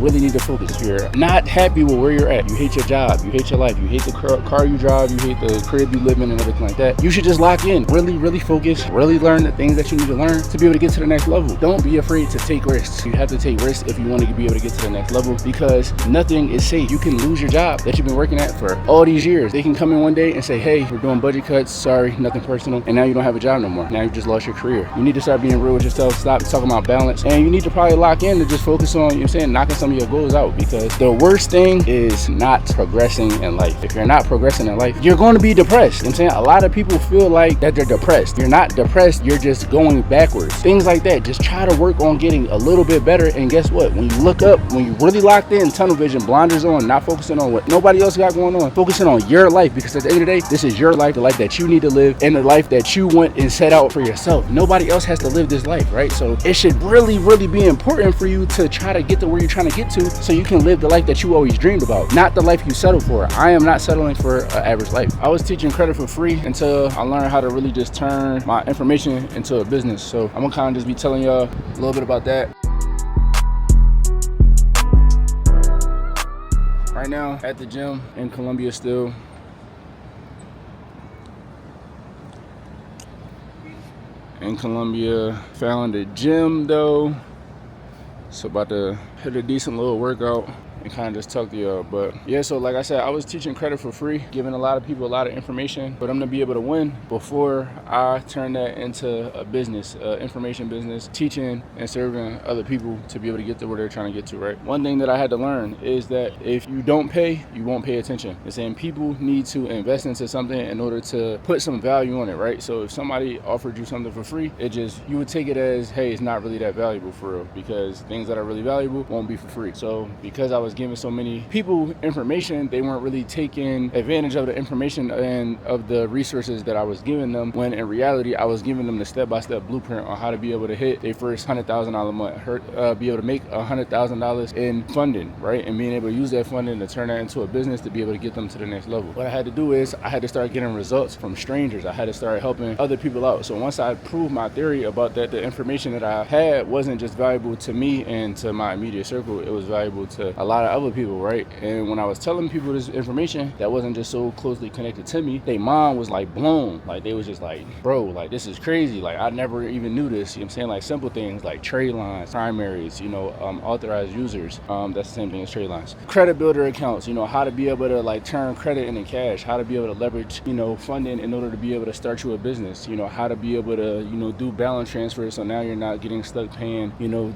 really need to focus. If you're not happy with where you're at, you hate your job, you hate your life, you hate the car you drive, you hate the crib you live in and everything like that, you should just lock in, really focus, really learn the things that you need to learn to be able to get to the next level. Don't be afraid to take risks. You have to take risks if you want to be able to get to the next level, because nothing is safe. You can lose your job that you've been working at for all these years. They can come in one day and say, hey, we're doing budget cuts, sorry, nothing personal, and now you don't have a job no more. Now you've just lost your career. You need to start being real with yourself, stop talking about balance, and you need to probably lock in to just focus on, you know what I'm saying, knocking some of your goals out, because the worst thing is not progressing in life. If you're not progressing in life, you're going to be depressed. You know what I'm saying? A lot of people feel like that they're depressed. You're not depressed, you're just going backwards. Things like that. Just try to work on getting a little bit better, and guess what? When you look up, when you really locked in, tunnel vision, blinders on, not focusing on what nobody else got going on, focusing on your life, because at the end of the day, this is your life, the life that you need to live, and the life that you want and set out for yourself. Nobody else has to live this life, right? So it should really be important for you to try to get to where you're trying to get to, so you can live the life that you always dreamed about, not the life you settled for. I am not settling for an average life. I was teaching credit for free until I learned how to really just turn my information into a business. So I'm gonna kind of just be telling y'all a little bit about that. Right now at the gym in Columbia still. In Columbia, found a gym though. So about to hit a decent little workout and kind of just talk to y'all. But yeah, so like I said, I was teaching credit for free, giving a lot of people a lot of information for them to be able to win before I turn that into a business, information business, teaching and serving other people to be able to get to where they're trying to get to, right? One thing that I had to learn is that if you don't pay, you won't pay attention. It's saying people need to invest into something in order to put some value on it, right? So if somebody offered you something for free, you would take it as, hey, it's not really that valuable for real, because things that are really valuable won't be for free. So because I was giving so many people information, they weren't really taking advantage of the information and of the resources that I was giving them, when in reality I was giving them the step-by-step blueprint on how to be able to hit their first $100,000 a month, be able to make $100,000 in funding, right? And being able to use that funding to turn that into a business to be able to get them to the next level. What I had to do is I had to start getting results from strangers. I had to start helping other people out. So once I proved my theory about that, the information that I had wasn't just valuable to me and to my immediate circle, it was valuable to a lot of other people, right? And when I was telling people this information that wasn't just so closely connected to me, their mind was like blown. Like they was just like, bro, like this is crazy. Like I never even knew this. You know what I'm saying? Like simple things like trade lines, primaries, authorized users. That's the same thing as trade lines. Credit builder accounts, how to be able to like turn credit into cash, how to be able to leverage, funding in order to be able to start you a business, how to be able to, do balance transfers. So now you're not getting stuck paying,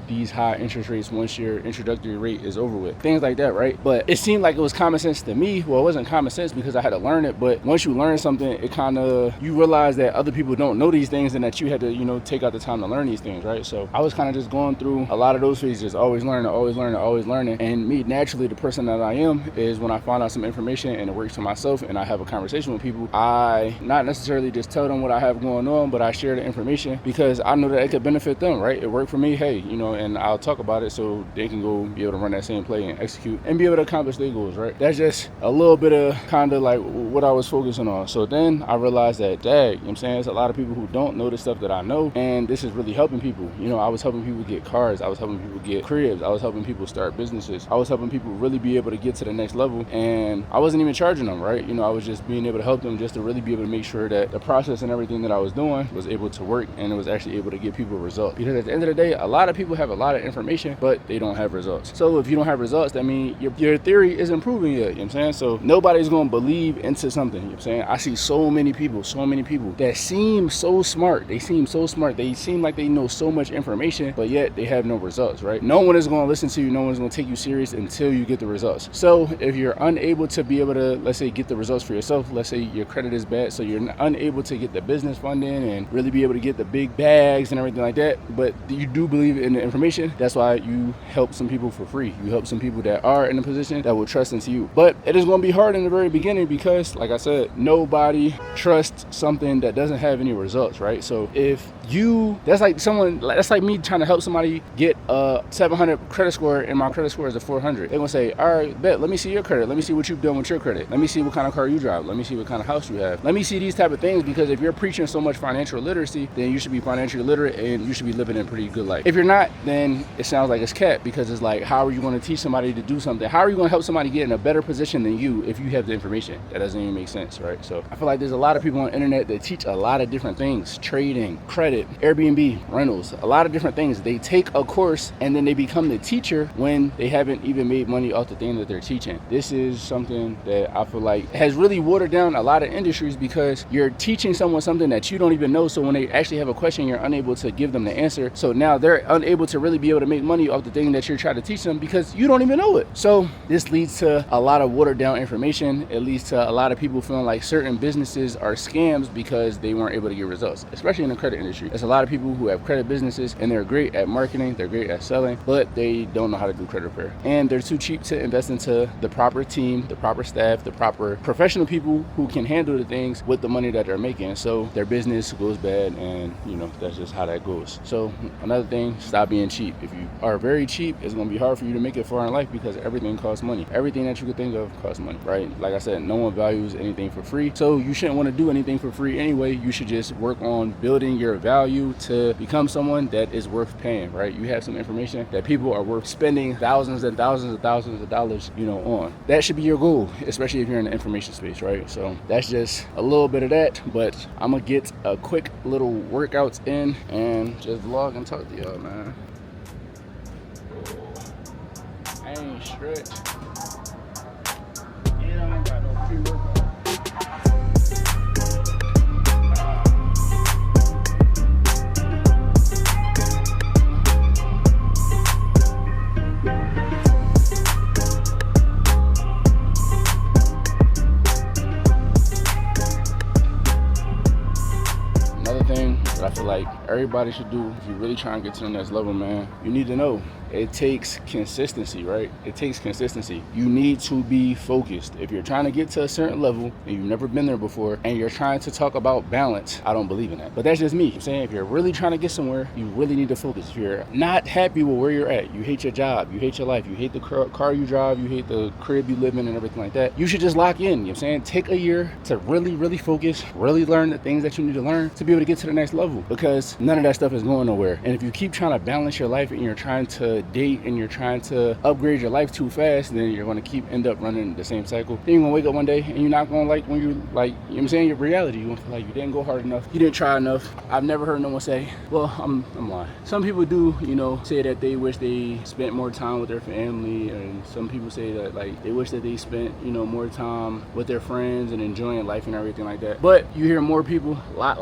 these high interest rates once your introductory rate is over with. Things like that, right? But it seemed like it was common sense to me. Well, it wasn't common sense because I had to learn it, but once you learn something, it kind of, you realize that other people don't know these things and that you had to, take out the time to learn these things, right? So I was kind of just going through a lot of those phases, always learning. And me, naturally, the person that I am is when I find out some information and it works for myself and I have a conversation with people, I not necessarily just tell them what I have going on, but I share the information because I know that it could benefit them, right? It worked for me, hey, and I'll talk about it so they can go be able to run that same play and execute and be able to accomplish their goals, right? That's just a little bit of kind of like what I was focusing on. So then I realized that, there's a lot of people who don't know the stuff that I know, and this is really helping people. I was helping people get cars, I was helping people get cribs, I was helping people start businesses, I was helping people really be able to get to the next level, and I wasn't even charging them, right? I was just being able to help them just to really be able to make sure that the process and everything that I was doing was able to work and it was actually able to give people results. Because at the end of the day, a lot of people have a lot of information, but they don't have results. So if you don't have results, that means your theory isn't proven yet, you know what I'm saying? So nobody's going to believe into something, you know what I'm saying? I see so many people that seem so smart. They seem so smart. They seem like they know so much information, but yet they have no results, right? No one is going to listen to you. No one's going to take you serious until you get the results. So if you're unable to be able to, let's say, get the results for yourself, let's say your credit is bad, so you're unable to get the business funding and really be able to get the big bags and everything like that, but you do believe in the information, that's why you help some people for free. You help some people that are in a position that will trust into you. But it is going to be hard in the very beginning because, like I said, nobody trusts something that doesn't have any results, right? So if that's like me trying to help somebody get a 700 credit score and my credit score is a 400. They're gonna say, all right, bet, let me see your credit. Let me see what you've done with your credit. Let me see what kind of car you drive. Let me see what kind of house you have. Let me see these type of things, because if you're preaching so much financial literacy, then you should be financially literate and you should be living a pretty good life. If you're not, then it sounds like it's cat, because it's like, how are you going to teach somebody to do something? How are you going to help somebody get in a better position than you if you have the information? That doesn't even make sense, right? So I feel like there's a lot of people on the internet that teach a lot of different things: trading, credit, Airbnb, rentals, a lot of different things. They take a course and then they become the teacher when they haven't even made money off the thing that they're teaching. This is something that I feel like has really watered down a lot of industries, because you're teaching someone something that you don't even know. So when they actually have a question, you're unable to give them the answer. So now they're unable to really be able to make money off the thing that you're trying to teach them, because you don't even know it. So this leads to a lot of watered down information. It leads to a lot of people feeling like certain businesses are scams because they weren't able to get results, especially in the credit industry. There's a lot of people who have credit businesses and they're great at marketing, they're great at selling, but they don't know how to do credit repair. And they're too cheap to invest into the proper team, the proper staff, the proper professional people who can handle the things with the money that they're making. So their business goes bad, and that's just how that goes. So another thing, stop being cheap. If you are very cheap, it's going to be hard for you to make it far in life, because everything costs money. Everything that you could think of costs money, right? Like I said, no one values anything for free. So you shouldn't want to do anything for free anyway. You should just work on building your value to become someone that is worth paying, right? You have some information that people are worth spending thousands and thousands and thousands of dollars, on. That should be your goal, especially if you're in the information space, right? So that's just a little bit of that, but I'm gonna get a quick little workouts in and just vlog and talk to y'all, man. I ain't stretched. I ain't got no pre-workout. I feel like everybody should do if you really try and get to the next level, man. You need to know it takes consistency, right? It takes consistency. You need to be focused. If you're trying to get to a certain level and you've never been there before and you're trying to talk about balance, I don't believe in that. But that's just me. I'm saying if you're really trying to get somewhere, you really need to focus. If you're not happy with where you're at, you hate your job, you hate your life, you hate the car you drive, you hate the crib you live in and everything like that, you should just lock in. You know what I'm saying? Take a year to really, really focus, really learn the things that you need to learn to be able to get to the next level, because none of that stuff is going nowhere. And if you keep trying to balance your life and you're trying to date and you're trying to upgrade your life too fast, then you're going to end up running the same cycle. Then you're going to wake up one day and you're not going to like when you like, you know what I'm saying, your reality. You're going to feel like you didn't go hard enough, you didn't try enough. I've never heard no one say, well, I'm lying. Some people do, say that they wish they spent more time with their family, and some people say that like they wish that they spent, more time with their friends and enjoying life and everything like that. But you hear more people, lot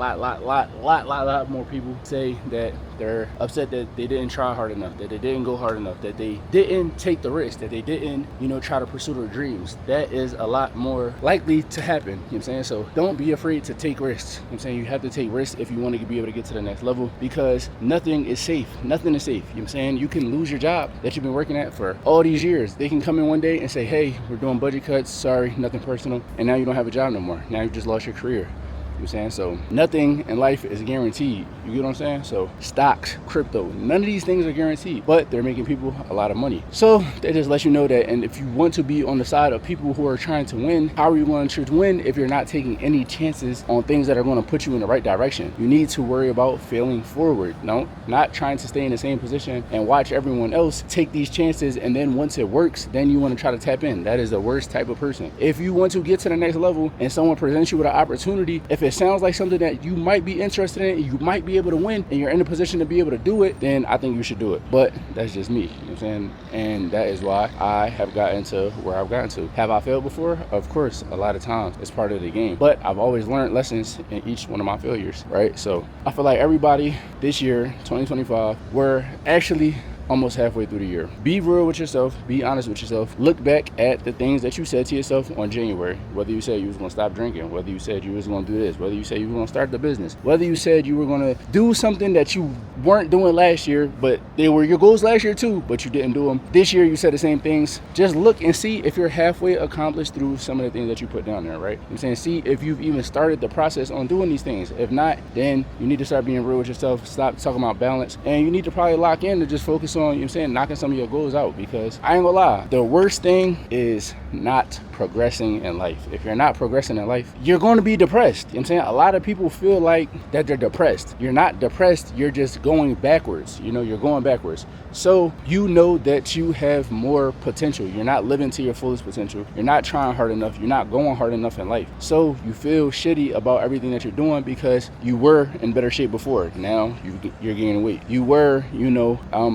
more people say that they're upset that they didn't try hard enough, that they didn't go hard enough, that they didn't take the risk, that they didn't, try to pursue their dreams. That is a lot more likely to happen. You know what I'm saying? So don't be afraid to take risks. You know what I'm saying? You have to take risks if you want to be able to get to the next level, because nothing is safe. Nothing is safe. You know what I'm saying? You can lose your job that you've been working at for all these years. They can come in one day and say, hey, we're doing budget cuts. Sorry, nothing personal. And now you don't have a job no more. Now you've just lost your career. You know what I'm saying? So nothing in life is guaranteed. You get what I'm saying? So stocks, crypto, none of these things are guaranteed, but they're making people a lot of money. So they just let you know that. And if you want to be on the side of people who are trying to win, how are you going to win if you're not taking any chances on things that are going to put you in the right direction? You need to worry about failing forward. No, not trying to stay in the same position and watch everyone else take these chances, and then once it works, then you want to try to tap in. That is the worst type of person. If you want to get to the next level and someone presents you with an opportunity, if it sounds like something that you might be interested in, you might be able to win, and you're in a position to be able to do it, then I think you should do it. But that's just me, you know what I'm saying? And that is why I have gotten to where I've gotten to. Have I failed before? Of course, a lot of times. It's part of the game. But I've always learned lessons in each one of my failures, right? So I feel like everybody this year, 2025, we're actually almost halfway through the year. Be real with yourself, be honest with yourself. Look back at the things that you said to yourself on January, whether you said you was gonna stop drinking, whether you said you was gonna do this, whether you said you were gonna start the business, whether you said you were gonna do something that you weren't doing last year, but they were your goals last year too, but you didn't do them. This year you said the same things. Just look and see if you're halfway accomplished through some of the things that you put down there, right? I'm saying, see if you've even started the process on doing these things. If not, then you need to start being real with yourself, stop talking about balance, and you need to probably lock in to just focus on, knocking some of your goals out, because I ain't gonna lie, the worst thing is not progressing in life. If you're not progressing in life, you're going to be depressed. A lot of people feel like that they're depressed. You're not depressed, you're just going backwards. You're going backwards. So you know that you have more potential. You're not living to your fullest potential. You're not trying hard enough. You're not going hard enough in life. So you feel shitty about everything that you're doing because you were in better shape before. Now you're gaining weight. You were,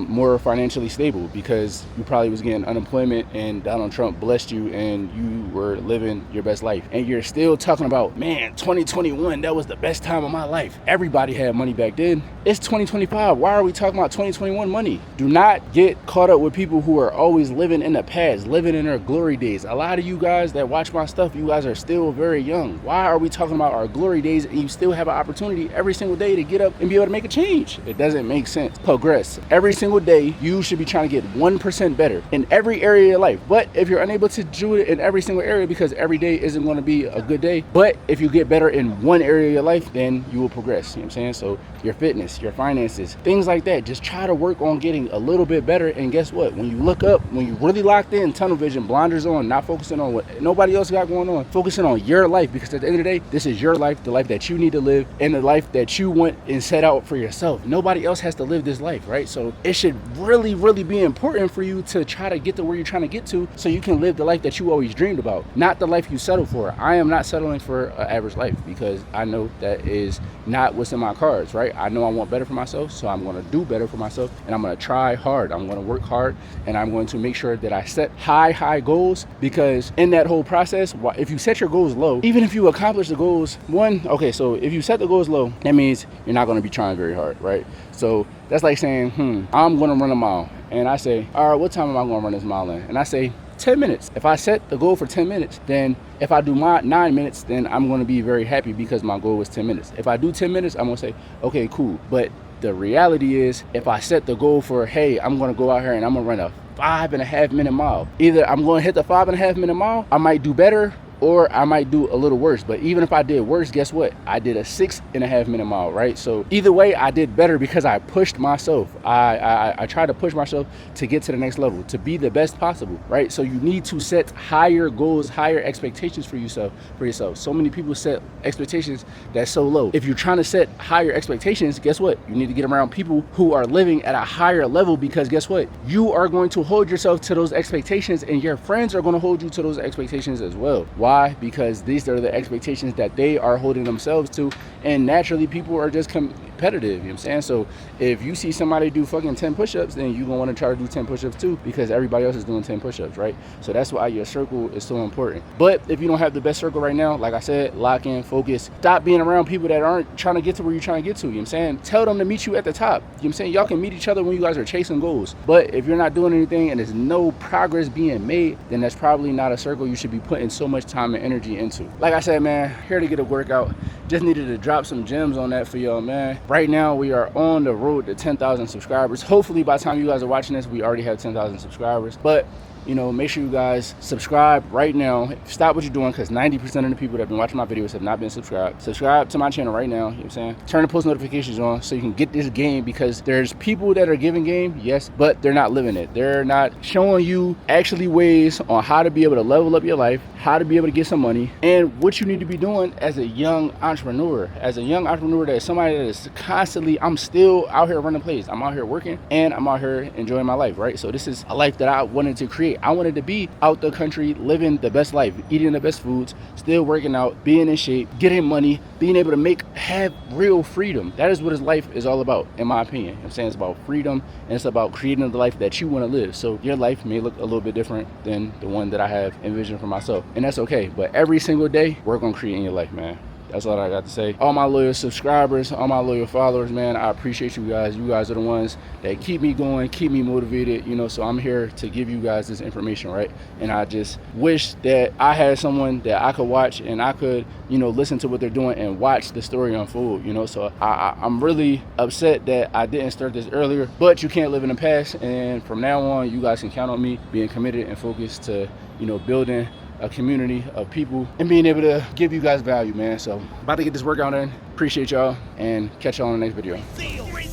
more financially stable because you probably was getting unemployment and Donald Trump blessed you and you were living your best life. And you're still talking about, man, 2021, that was the best time of my life. Everybody had money back then. It's 2025. Why are we talking about 2021 money? Do not get caught up with people who are always living in the past, living in their glory days. A lot of you guys that watch my stuff, you guys are still very young. Why are we talking about our glory days and you still have an opportunity every single day to get up and be able to make a change? It doesn't make sense. Progress. Every single day, you should be trying to get 1% better in every area of your life. But if you're unable to do it in every single area, because every day isn't going to be a good day, but if you get better in one area of your life, then you will progress. You know what I'm saying? So your fitness, your finances, things like that, just try to work on getting a little bit better. And guess what? When you look up, when you really locked in, tunnel vision, blinders on, not focusing on what nobody else got going on, focusing on your life, because at the end of the day, this is your life, the life that you need to live, and the life that you want and set out for yourself. Nobody else has to live this life, right? So it should really, really be important for you to try to get to where you're trying to get to so you can live the life that you always dreamed about, not the life you settled for. I am not settling for an average life because I know that is not what's in my cards, right? I know I want better for myself, so I'm going to do better for myself, and I'm going to try hard. I'm going to work hard, and I'm going to make sure that I set high goals, because in that whole process, if you set your goals low, even if you accomplish the goals, so if you set the goals low, that means you're not going to be trying very hard, right? So that's like saying, I'm going to run a mile, and I say, all right, what time am I going to run this mile in? And I say 10 minutes. If I set the goal for 10 minutes, then if I do my 9 minutes, then I'm going to be very happy because my goal was 10 minutes. If I do 10 minutes, I'm going to say, okay, cool. But the reality is, if I set the goal for, hey, I'm going to go out here and I'm going to run a 5.5 minute mile, either I'm going to hit the 5.5 minute mile, I might do better, or I might do a little worse. But even if I did worse, guess what? I did a 6.5 minute mile, right? So either way, I did better because I pushed myself. I tried to push myself to get to the next level, to be the best possible, right? So you need to set higher goals, higher expectations for yourself. So many people set expectations that's so low. If you're trying to set higher expectations, guess what? You need to get around people who are living at a higher level, because guess what? You are going to hold yourself to those expectations, and your friends are going to hold you to those expectations as well. Why? Because these are the expectations that they are holding themselves to, and naturally people are just competitive, you know what I'm saying? So if you see somebody do fucking 10 push-ups, then you're gonna want to try to do 10 push-ups too, because everybody else is doing 10 push-ups, right? So that's why your circle is so important. But if you don't have the best circle right now, like I said, lock in, focus, stop being around people that aren't trying to get to where you're trying to get to, you know what I'm saying? Tell them to meet you at the top, you know what I'm saying? Y'all can meet each other when you guys are chasing goals. But if you're not doing anything and there's no progress being made, then that's probably not a circle you should be putting so much time and energy into. Like I said, man, here to get a workout. Just needed to drop some gems on that for y'all, man. Right now, we are on the road to 10,000 subscribers. Hopefully, by the time you guys are watching this, we already have 10,000 subscribers. But make sure you guys subscribe right now. Stop what you're doing, because 90% of the people that have been watching my videos have not been subscribed. Subscribe to my channel right now, you know what I'm saying? Turn the post notifications on so you can get this game, because there's people that are giving game, yes, but they're not living it. They're not showing you actually ways on how to be able to level up your life, how to be able to get some money, and what you need to be doing as a young entrepreneur. As a young entrepreneur, that is somebody that is constantly, I'm still out here running plays. I'm out here working, and I'm out here enjoying my life, right? So this is a life that I wanted to create. I wanted to be out the country, living the best life, eating the best foods, still working out, being in shape, getting money, being able to have real freedom. That is what his life is all about, in my opinion. You know what I'm saying? It's about freedom, and it's about creating the life that you want to live. So your life may look a little bit different than the one that I have envisioned for myself, and that's okay. But every single day, work on creating your life, man. That's all I got to say. All my loyal subscribers, all my loyal followers, man, I appreciate you guys. You guys are the ones that keep me going, keep me motivated, you know, so I'm here to give you guys this information, right? And I just wish that I had someone that I could watch and I could, you know, listen to what they're doing and watch the story unfold, you know. So I'm really upset that I didn't start this earlier, but you can't live in the past. And from now on, you guys can count on me being committed and focused to, you know, building a community of people and being able to give you guys value, man. So about to get this workout in. Appreciate y'all and catch y'all in the next video.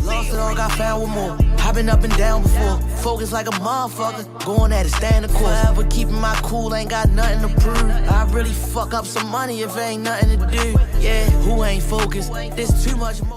Lost it all, got found with more. I've been up and down before. Focus like a motherfucker. Going at it, stand the course. Forever keeping my cool, ain't got nothing to prove. I really fuck up some money if ain't nothing to do. Yeah, who ain't focused? There's too much more.